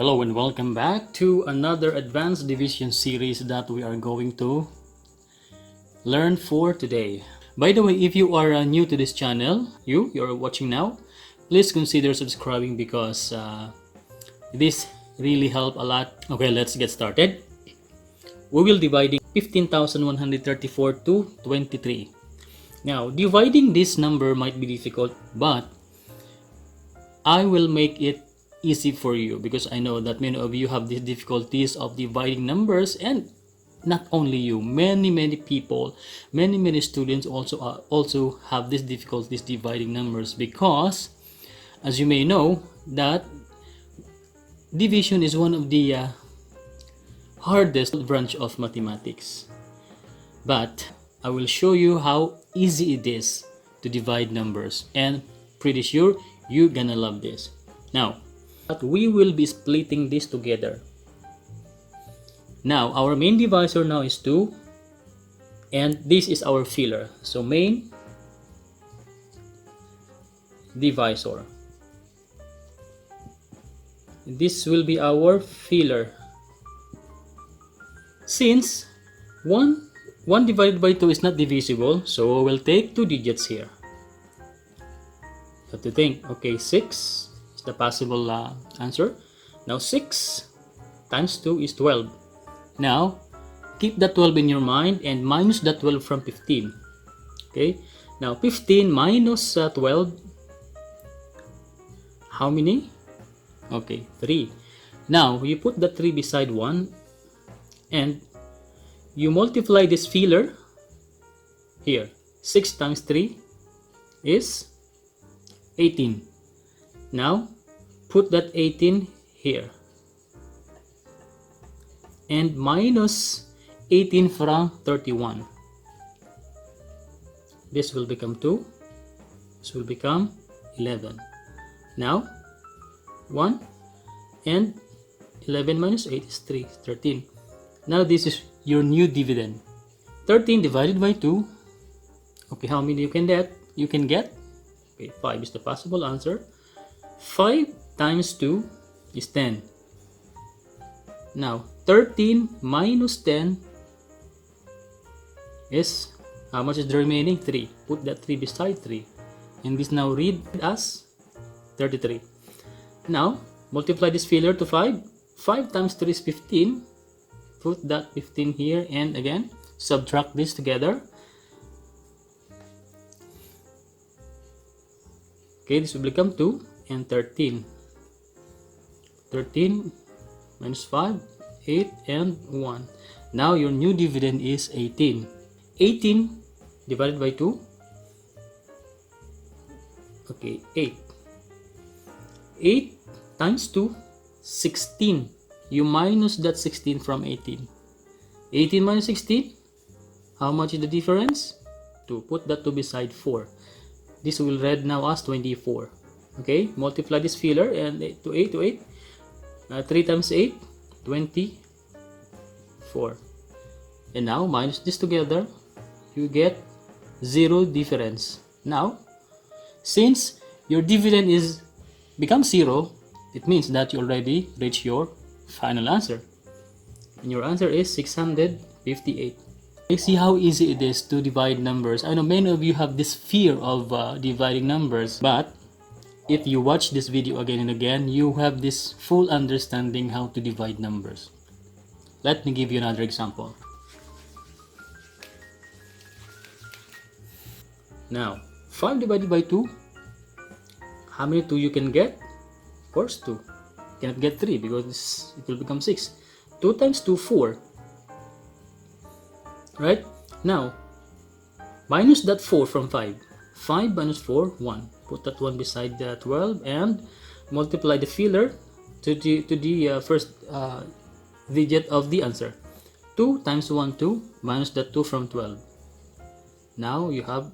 Hello and welcome back to another advanced division series that we are going to learn for today. By the way, if you are new to this channel, you're watching now, please consider subscribing because this really help a lot. Okay, let's get started. We will dividing 15,134 to 23. Now, dividing this number might be difficult, but I will make it easy for you because I know that many of you have these difficulties of dividing numbers, and not only you, many people, many students also have these difficulties dividing numbers because, as you may know, that division is one of the hardest branch of mathematics. But I will show you how easy it is to divide numbers, and pretty sure you're gonna love this. Now, we will be splitting this together. Now, our main divisor now is 2, and this is our filler. So, main divisor. This will be our filler. Since 1 divided by 2 is not divisible, so we'll take 2 digits here. You have to think, okay, 6 is the possible answer. Now 6 times 2 is 12. Now, keep that 12 in your mind and minus that 12 from 15. Okay, now 15 minus 12, how many? Okay, 3. Now, you put the 3 beside 1 and you multiply this filler here. 6 times 3 is 18. Now, put that 18 here. And minus 18 from 31. This will become 2. This will become 11. Now, 1 and 11 minus 8 is 3, 13. Now, this is your new dividend. 13 divided by 2. Okay, how many you can get? Okay, 5 is the possible answer. 5 times 2 is 10. Now, 13 minus 10 is, how much is the remaining? 3. Put that 3 beside 3. And this now read as 33. Now, multiply this filler to 5. 5 times 3 is 15. Put that 15 here and again, subtract this together. Okay, this will become 2 and 13. 13 minus 5, 8 and 1. Now your new dividend is 18. 18 divided by 2. Okay, 8. 8 times 2, 16. You minus that 16 from 18. 18 minus 16, how much is the difference? 2. Put that 2 beside 4. This will read now as 24. Okay, multiply this filler and 8 to 8. 3 times 8, 24. And now minus this together, you get 0 difference. Now, since your dividend is become 0, it means that you already reached your final answer. And your answer is 658. You see how easy it is to divide numbers. I know many of you have this fear of dividing numbers, but if you watch this video again and again, you have this full understanding how to divide numbers. Let me give you another example. Now, 5 divided by 2, how many 2 you can get? Of course 2. You cannot get 3 because it will become 6. 2 times 2, 4. Right? Now, minus that 4 from 5. 5 minus 4, 1. Put that 1 beside the 12 and multiply the filler to the first digit of the answer. 2 times 1, 2. Minus that 2 from 12. Now, you have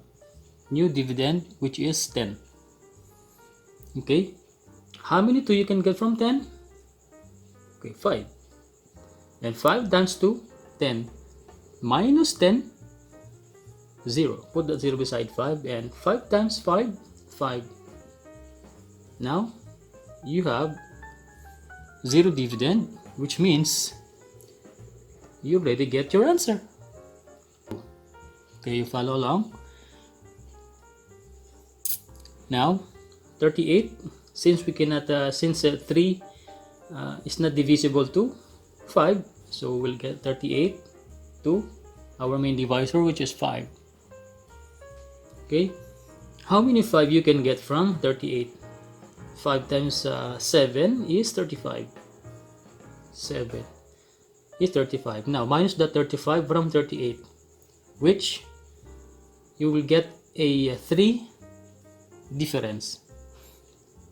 new dividend, which is 10. Okay? How many 2 you can get from 10? Okay, 5. And 5 times 2, 10. Minus 10, 0. Put that 0 beside 5. And 5 times 5, 5. Now, you have 0 dividend, which means you already get your answer. Okay, you follow along. Now 38, since we cannot since 3 is not divisible to 5, so we'll get 38 to our main divisor, which is 5. Okay, how many 5 you can get from 38? 5 times 7 is 35. 7 is 35. Now minus the 35 from 38, which you will get a 3 difference.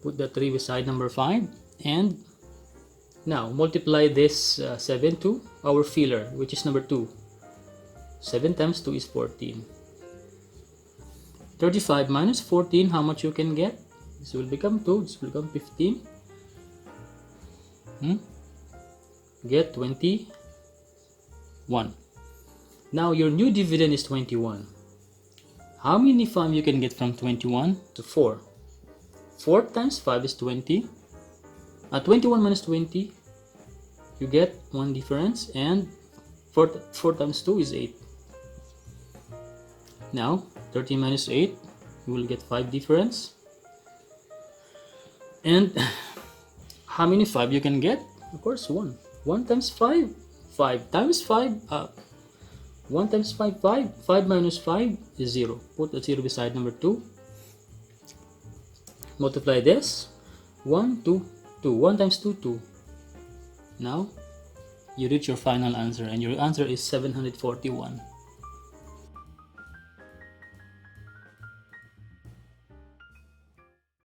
Put the 3 beside number 5, and now multiply this 7 to our filler, which is number 2. 7 times 2 is 14. 35 minus 14, how much you can get? This will become 2, this will become 15. Get 21. Now your new dividend is 21. How many 5 you can get from 21 to 4? 4 times 5 is 20. 21 minus 20, you get 1 difference, and 4 times 2 is 8. Now 13 minus 8, you will get 5 difference. And how many 5 you can get? Of course 1. 1 times 5, 5 times 5, 1 times 5, 5. 5 minus 5 is 0. Put a 0 beside number 2. Multiply this. 1, 2, 2. 1 times 2, 2. Now, you reach your final answer, and your answer is 741.